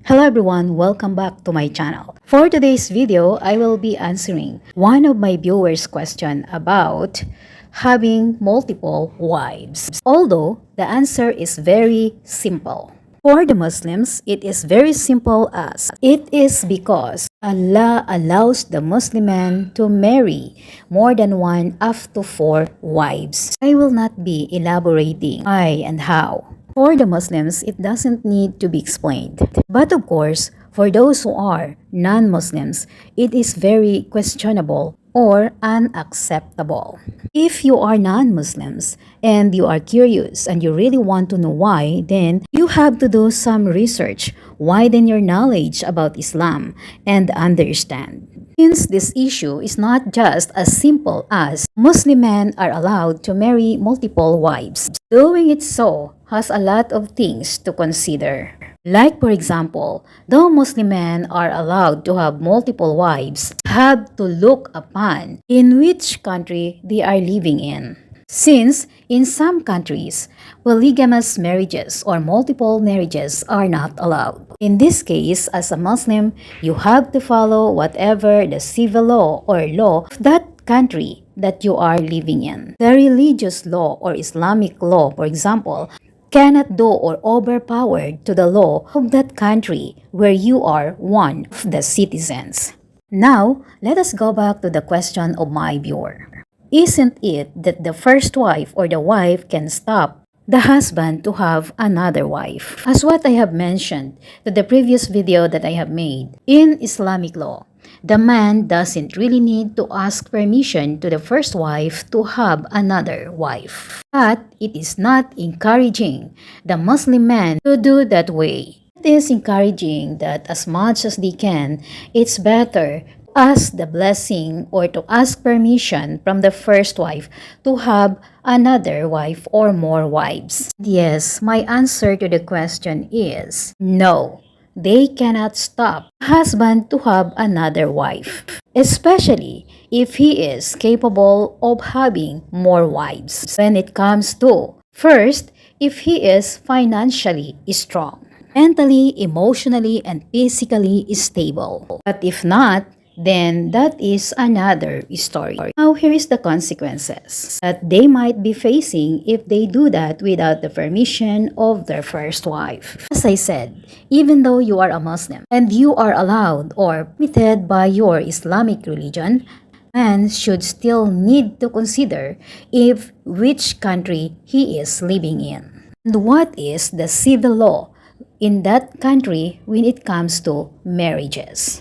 Hello everyone, welcome back to my channel. For today's video, I will be answering one of my viewers' question about having multiple wives. Although the answer is very simple. For the Muslims, it is very simple as it is because Allah allows the Muslim man to marry more than one up to four wives. I will not be elaborating why and how. For the Muslims, it doesn't need to be explained. But of course, for those who are non-Muslims, it is very questionable or unacceptable. If you are non-Muslims and you are curious and you really want to know why, then you have to do some research, widen your knowledge about Islam, and understand. Since this issue is not just as simple as Muslim men are allowed to marry multiple wives, doing it so has a lot of things to consider. Like for example, though Muslim men are allowed to have multiple wives, have to look upon in which country they are living in. Since in some countries, polygamous marriages or multiple marriages are not allowed. In this case, as a Muslim, you have to follow whatever the civil law or law of that country that you are living in. The religious law or Islamic law, for example, cannot do or overpowered to the law of that country where you are one of the citizens. Now, let us go back to the question of my viewer. Isn't it that the first wife or the wife can stop the husband to have another wife? As what I have mentioned to the previous video that I have made, in Islamic law, the man doesn't really need to ask permission to the first wife to have another wife. But it is not encouraging the Muslim man to do that way. It is encouraging that as much as they can, it's better ask the blessing or to ask permission from the first wife to have another wife or more wives. Yes, my answer to the question is no. They cannot stop a husband to have another wife, especially if he is capable of having more wives. When it comes to, first, if he is financially strong, mentally, emotionally, and physically stable. But if not, then that is another story. Now, here is the consequences that they might be facing if they do that without the permission of their first wife. As I said, even though you are a Muslim and you are allowed or permitted by your Islamic religion, man should still need to consider if which country he is living in. And what is the civil law in that country when it comes to marriages?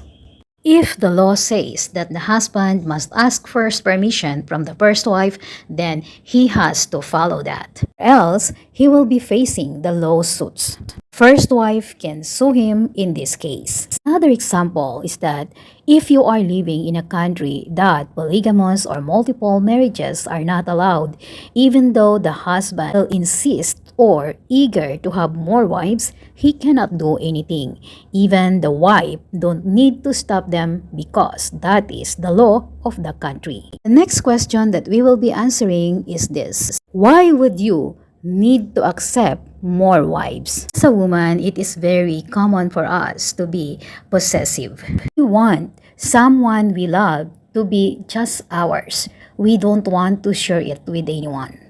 If the law says that the husband must ask first permission from the first wife, then he has to follow that. Else, he will be facing the lawsuits. First wife can sue him in this case. Another example is that if you are living in a country that polygamous or multiple marriages are not allowed, even though the husband will insist or eager to have more wives, he cannot do anything. Even the wife don't need to stop them because that is the law of the country. The next question that we will be answering is this. Why would you need to accept more wives? As a woman, it is very common for us to be possessive. We want someone we love to be just ours. We don't want to share it with anyone.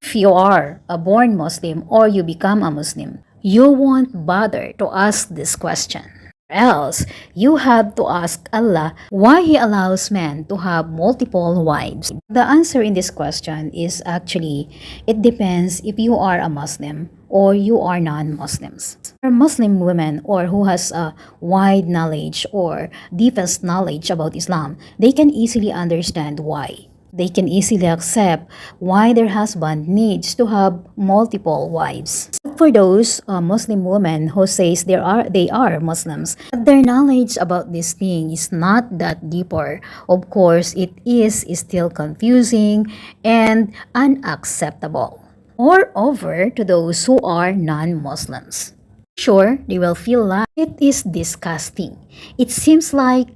If you are a born Muslim or you become a Muslim, you won't bother to ask this question. Else, you have to ask Allah why He allows men to have multiple wives. The answer in this question is actually, it depends if you are a Muslim or you are non-Muslims. For Muslim women or who has a wide knowledge or deepest knowledge about Islam, they can easily understand why. They can easily accept why their husband needs to have multiple wives. For those Muslim women who says they are Muslims, but their knowledge about this thing is not that deeper. Of course, it is still confusing and unacceptable. Moreover, to those who are non-Muslims, sure, they will feel like it is disgusting. It seems like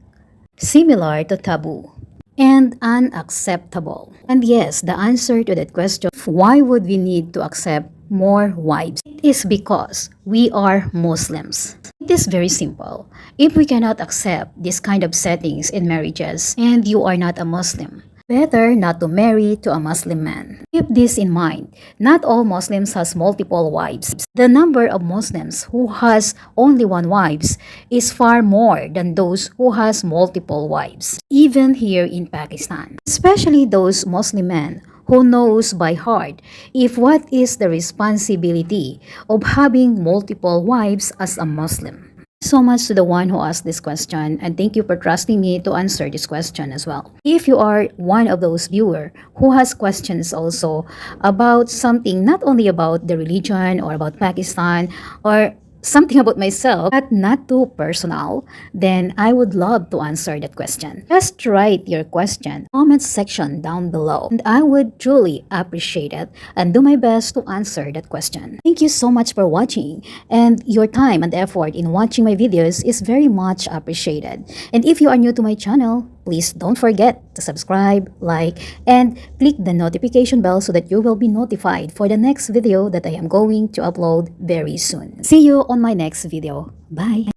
similar to taboo and unacceptable. And yes, the answer to that question, why would we need to accept more wives? It is because we are Muslims. It is very simple. If we cannot accept this kind of settings in marriages and you are not a Muslim, better not to marry to a Muslim man. Keep this in mind. Not all Muslims has multiple wives. The number of Muslims who has only one wives is far more than those who has multiple wives, even here in Pakistan. Especially those Muslim men who knows by heart if what is the responsibility of having multiple wives as a Muslim. So much to the one who asked this question, and thank you for trusting me to answer this question as well. If you are one of those viewer who has questions also about something not only about the religion or about Pakistan or something about myself, but not too personal, then I would love to answer that question. Just write your question comment section down below, and I would truly appreciate it and do my best to answer that question. Thank you so much for watching, and your time and effort in watching my videos is very much appreciated. And if you are new to my channel, please don't forget to subscribe, like, and click the notification bell so that you will be notified for the next video that I am going to upload very soon. See you on my next video. Bye!